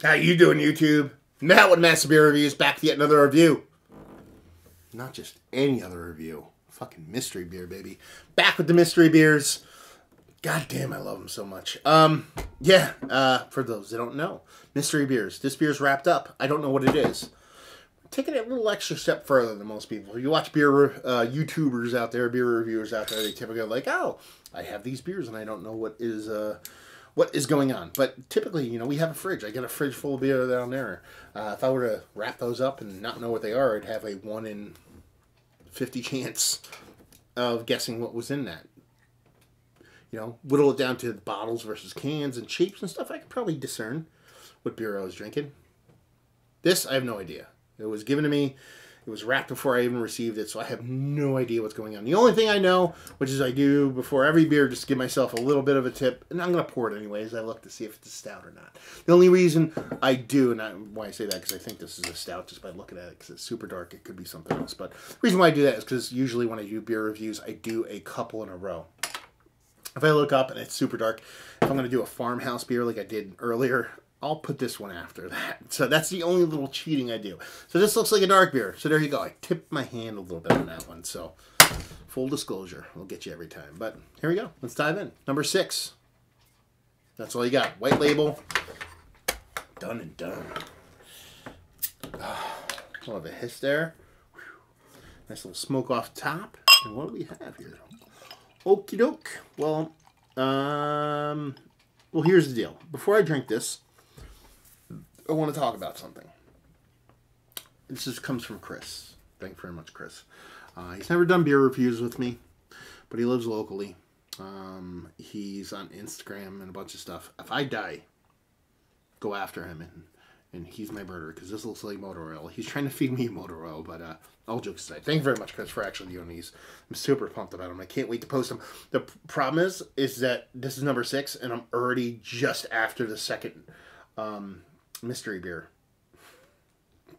How you doing, YouTube? Matt with Master Beer Reviews, back with yet another review. Not just any other review. Fucking mystery beer, baby. Back with the mystery beers. God damn, I love them so much. For those that don't know, mystery beers. This beer's wrapped up. I don't know what it is. Taking it a little extra step further than most people. You watch beer YouTubers out there, beer reviewers out there, they typically are like, oh, I have these beers and I don't know what is going on. But typically, we have a fridge. I got a fridge full of beer down there. If I were to wrap those up and not know what they are, I'd have a 1 in 50 chance of guessing what was in that. Whittle it down to bottles versus cans and shapes and stuff. I could probably discern what beer I was drinking. This, I have no idea. It was given to me. It was wrapped before I even received it, so I have no idea what's going on. The only thing I know, which is I do before every beer, just to give myself a little bit of a tip, and I'm going to pour it anyways. I look to see if it's a stout or not. The only reason I do, and why I say that, because I think this is a stout just by looking at it, because it's super dark. It could be something else. But the reason why I do that is because usually when I do beer reviews, I do a couple in a row. If I look up and it's super dark, if I'm going to do a farmhouse beer like I did earlier, I'll put this one after that. So that's the only little cheating I do. So this looks like a dark beer. So there you go. I tipped my hand a little bit on that one. So full disclosure. We'll get you every time. But here we go. Let's dive in. Number 6. That's all you got. White label. Done and done. We'll have a hiss there. Nice little smoke off top. And what do we have here? Okie doke. Well, here's the deal. Before I drink this, I want to talk about something. This just comes from Chris. Thank you very much, Chris. He's never done beer reviews with me, but he lives locally. He's on Instagram and a bunch of stuff. If I die, go after him, and he's my murderer, because this looks like motor oil. He's trying to feed me motor oil, but all jokes aside, thank you very much, Chris, for actually doing these. I'm super pumped about them. I can't wait to post them. The problem is that this is number 6, and I'm already just after the second mystery beer.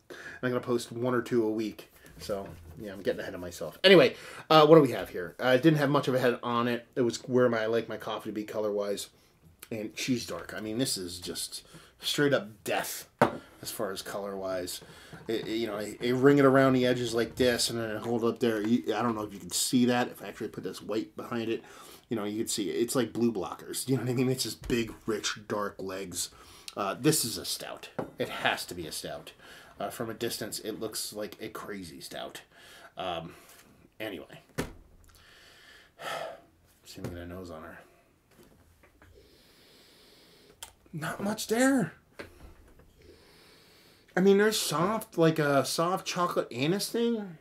I'm going to post 1 or 2 a week. So, yeah, I'm getting ahead of myself. Anyway, what do we have here? I didn't have much of a head on it. It was where I like my coffee to be color-wise. And she's dark. I mean, this is just straight up death as far as color-wise. I ring it around the edges like this, and then I hold it up there. I don't know if you can see that. If I actually put this white behind it, you can see it. It's like blue blockers. You know what I mean? It's just big, rich, dark legs. This is a stout. It has to be a stout. From a distance, it looks like a crazy stout. Anyway. See me get a nose on her. Not much there. I mean, there's soft, like a soft chocolate anise thing.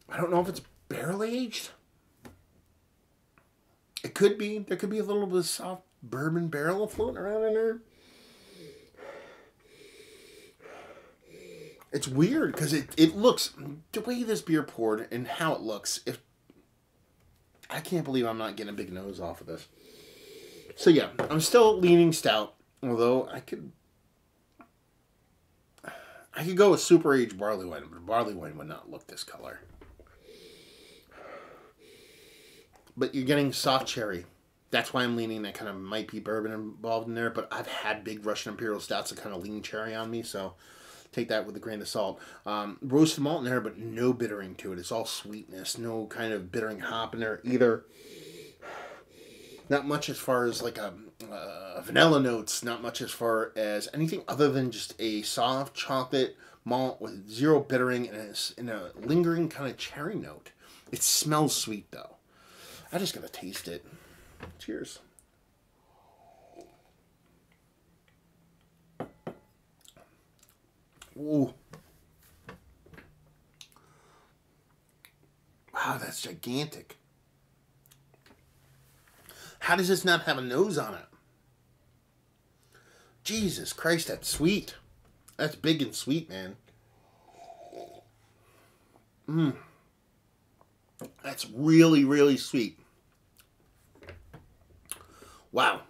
I don't know if it's barrel aged. It could be. There could be a little bit of soft bourbon barrel floating around in there. It's weird because it looks, the way this beer poured and how it looks, I can't believe I'm not getting a big nose off of this. So yeah, I'm still leaning stout, although I could go with super aged barley wine, but barley wine would not look this color. But you're getting soft cherry. That's why I'm leaning that kind of might be bourbon involved in there, but I've had big Russian Imperial Stouts that kind of lean cherry on me, so take that with a grain of salt. Roasted malt in there, but no bittering to it. It's all sweetness. No kind of bittering hop in there either. Not much as far as like vanilla notes. Not much as far as anything other than just a soft chocolate malt with zero bittering and a lingering kind of cherry note. It smells sweet though. I just gotta taste it. Cheers. Ooh. Wow, that's gigantic. How does this not have a nose on it? Jesus Christ, that's sweet. That's big and sweet, man. That's really, really sweet. Wow.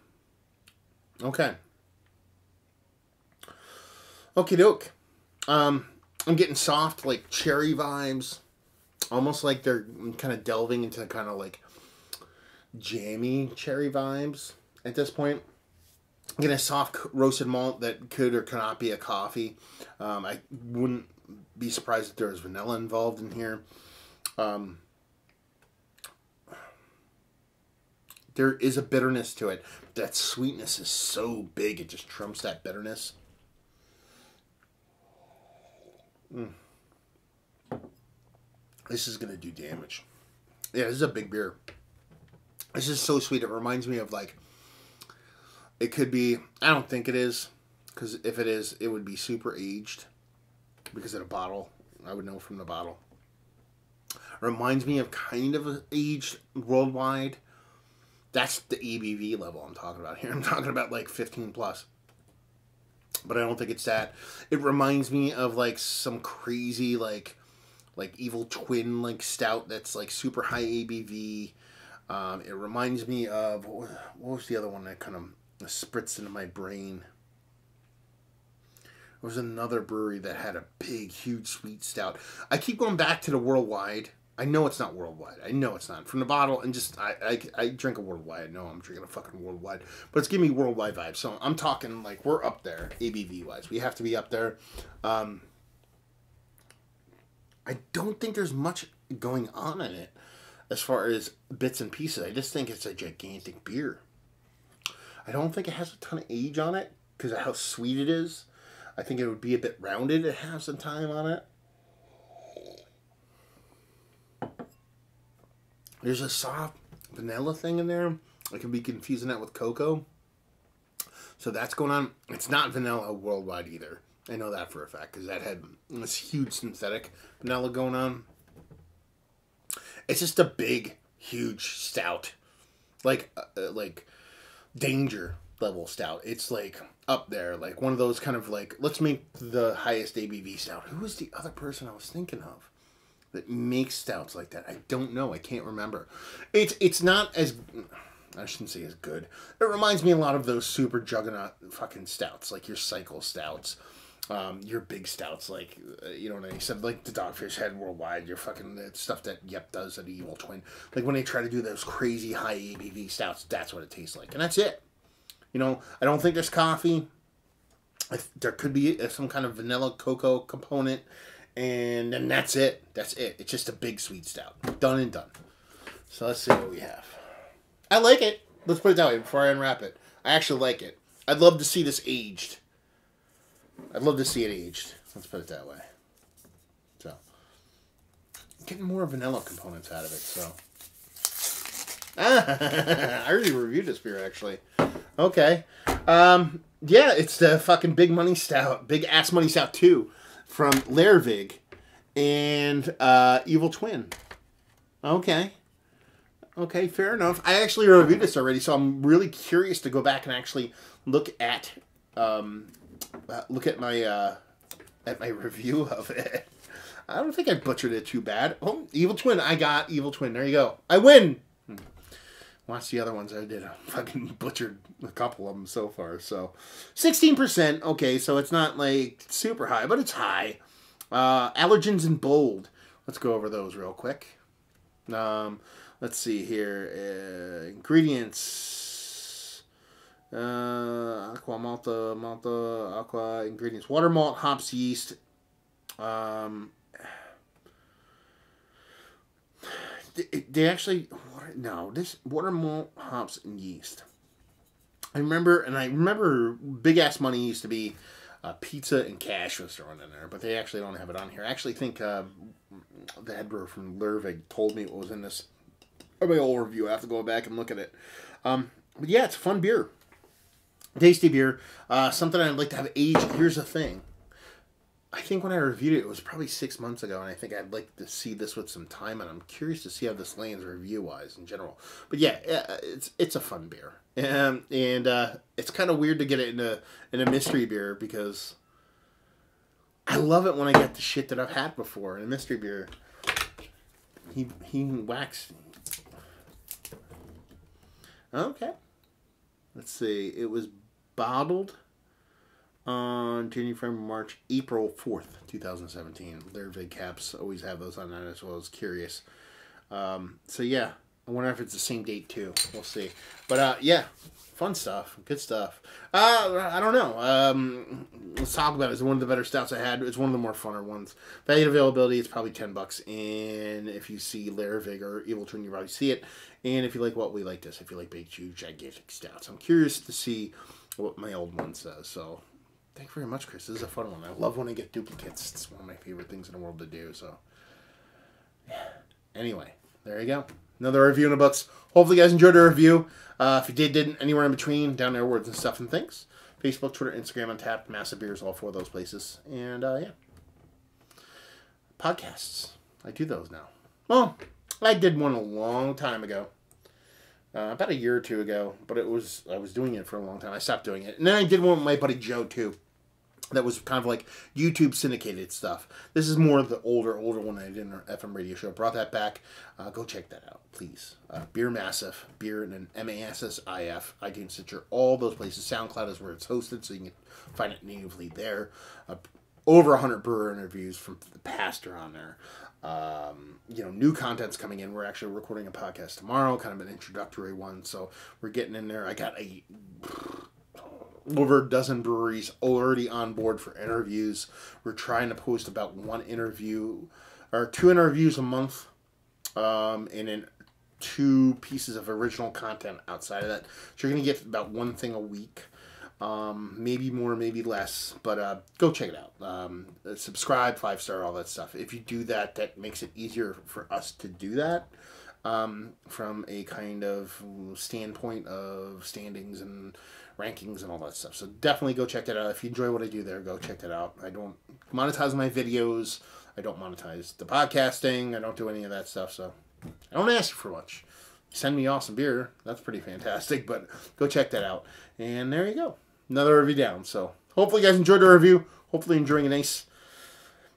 Okay. Okie doke. I'm getting soft, like cherry vibes. Almost like they're kind of delving into kind of like jammy cherry vibes at this point. Get a soft roasted malt that could or cannot be a coffee. I wouldn't be surprised if there was vanilla involved in here. There is a bitterness to it. That sweetness is so big, it just trumps that bitterness. This is going to do damage. Yeah, this is a big beer. This is so sweet. It reminds me of, like, it could be, I don't think it is, because if it is, it would be super aged because of the bottle. I would know from the bottle. Reminds me of kind of aged Worldwide. That's the ABV level I'm talking about here. I'm talking about like 15 plus. But I don't think it's that. It reminds me of like some crazy like Evil Twin like stout that's like super high ABV. It reminds me of, what was the other one that kind of spritzed into my brain? There was another brewery that had a big, huge sweet stout. I keep going back to the Worldwide. I know it's not Worldwide. I know it's not. From the bottle, and just, I drink a Worldwide. I know I'm drinking a fucking Worldwide. But it's giving me Worldwide vibes. So I'm talking, like, we're up there, ABV-wise. We have to be up there. I don't think there's much going on in it as far as bits and pieces. I just think it's a gigantic beer. I don't think it has a ton of age on it because of how sweet it is. I think it would be a bit rounded to have some time on it. There's a soft vanilla thing in there. I could be confusing that with cocoa. So that's going on. It's not vanilla Worldwide either. I know that for a fact because that had this huge synthetic vanilla going on. It's just a big, huge stout. Like danger level stout. It's like up there. Like one of those kind of like, let's make the highest ABV stout. Who was the other person I was thinking of that makes stouts like that? I don't know. I can't remember. It's not as, I shouldn't say as good. It reminds me a lot of those super juggernaut fucking stouts, like your cycle stouts, your big stouts, like, you know what I said, like the Dogfish Head Worldwide, your fucking stuff that Yep does at Evil Twin. Like when they try to do those crazy high ABV stouts, that's what it tastes like. And that's it. You know, I don't think there's coffee. There could be some kind of vanilla cocoa component. And then that's it. That's it. It's just a big sweet stout. Done and done. So let's see what we have. I like it. Let's put it that way before I unwrap it. I actually like it. I'd love to see this aged. I'd love to see it aged. Let's put it that way. So, I'm getting more vanilla components out of it, so. I already reviewed this beer, actually. Okay. Yeah, it's the fucking Big Money Stout. Big Ass Money Stout 2 from Lervig and Evil Twin. Okay. Okay, fair enough. I actually reviewed this already, so I'm really curious to go back and actually look at my review of it. I don't think I butchered it too bad. Oh, Evil Twin. I got Evil Twin. There you go. I win. Watch the other ones I did. I fucking butchered a couple of them so far. So, 16%. Okay, so it's not like super high, but it's high. Allergens in bold. Let's go over those real quick. Let's see here. Ingredients. Aqua, malta, aqua. Ingredients. Water, malt, hops, yeast. They actually, no, this water, malt, hops, and yeast. I remember Big Ass Money used to be pizza and cash was thrown in there, but they actually don't have it on here. I actually think the head brewer from Lervig told me what was in this. My old review. I have to go back and look at it. But yeah, it's a fun beer. Tasty beer. Something I'd like to have aged. Here's the thing. I think when I reviewed it, it was probably 6 months ago, and I think I'd like to see this with some time, and I'm curious to see how this lands review-wise in general. But yeah, it's a fun beer. And it's kind of weird to get it in a mystery beer, because I love it when I get the shit that I've had before in a mystery beer. He whacks. Okay. Let's see. It was bottled on January, February, March, April 4th, 2017. Their Big Caps always have those on that as well. I was curious. So yeah, I wonder if it's the same date too. We'll see. But yeah, fun. fun stuff. Good stuff. I don't know. Let's talk about it. It's one of the better stouts I had. It's one of the more funner ones. Value availability, it's probably $10. And if you see Laravig or Evil Twin, you probably see it. And if you like what we like this, if you like Big Chew gigantic stouts, I'm curious to see what my old one says. So thank you very much, Chris. This is a fun one. I love when I get duplicates. It's one of my favorite things in the world to do. So yeah. Anyway, there you go. Another review in the butts. Hopefully you guys enjoyed the review. If you didn't, anywhere in between, down there, words and stuff and things. Facebook, Twitter, Instagram, Untapped, Massive Beers, all 4 of those places. And, yeah. Podcasts. I do those now. Well, I did one a long time ago. About a year or 2 ago. But I was doing it for a long time. I stopped doing it. And then I did one with my buddy Joe, too. That was kind of like YouTube syndicated stuff. This is more of the older one I did in our FM radio show. Brought that back. Go check that out, please. Beer Massive, Beer and then MASSIF, iTunes, Stitcher, all those places. SoundCloud is where it's hosted, so you can find it natively there. Over 100 brewer interviews from the past are on there. New content's coming in. We're actually recording a podcast tomorrow, kind of an introductory one, so we're getting in there. I got over a dozen breweries already on board for interviews. We're trying to post about 1 interview or 2 interviews a month, and then 2 pieces of original content outside of that. So you're going to get about 1 thing a week, maybe more, maybe less, but go check it out. Subscribe, 5-star, all that stuff. If you do that, that makes it easier for us to do that. From a kind of standpoint of standings and rankings and all that stuff. So definitely go check that out. If you enjoy what I do there, go check that out. I don't monetize my videos. I don't monetize the podcasting. I don't do any of that stuff. So I don't ask you for much. Send me awesome beer. That's pretty fantastic. But go check that out. And there you go. Another review down. So hopefully you guys enjoyed the review. Hopefully enjoying a nice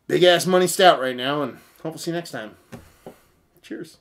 big ass money stout right now. And hope we'll see you next time. Cheers.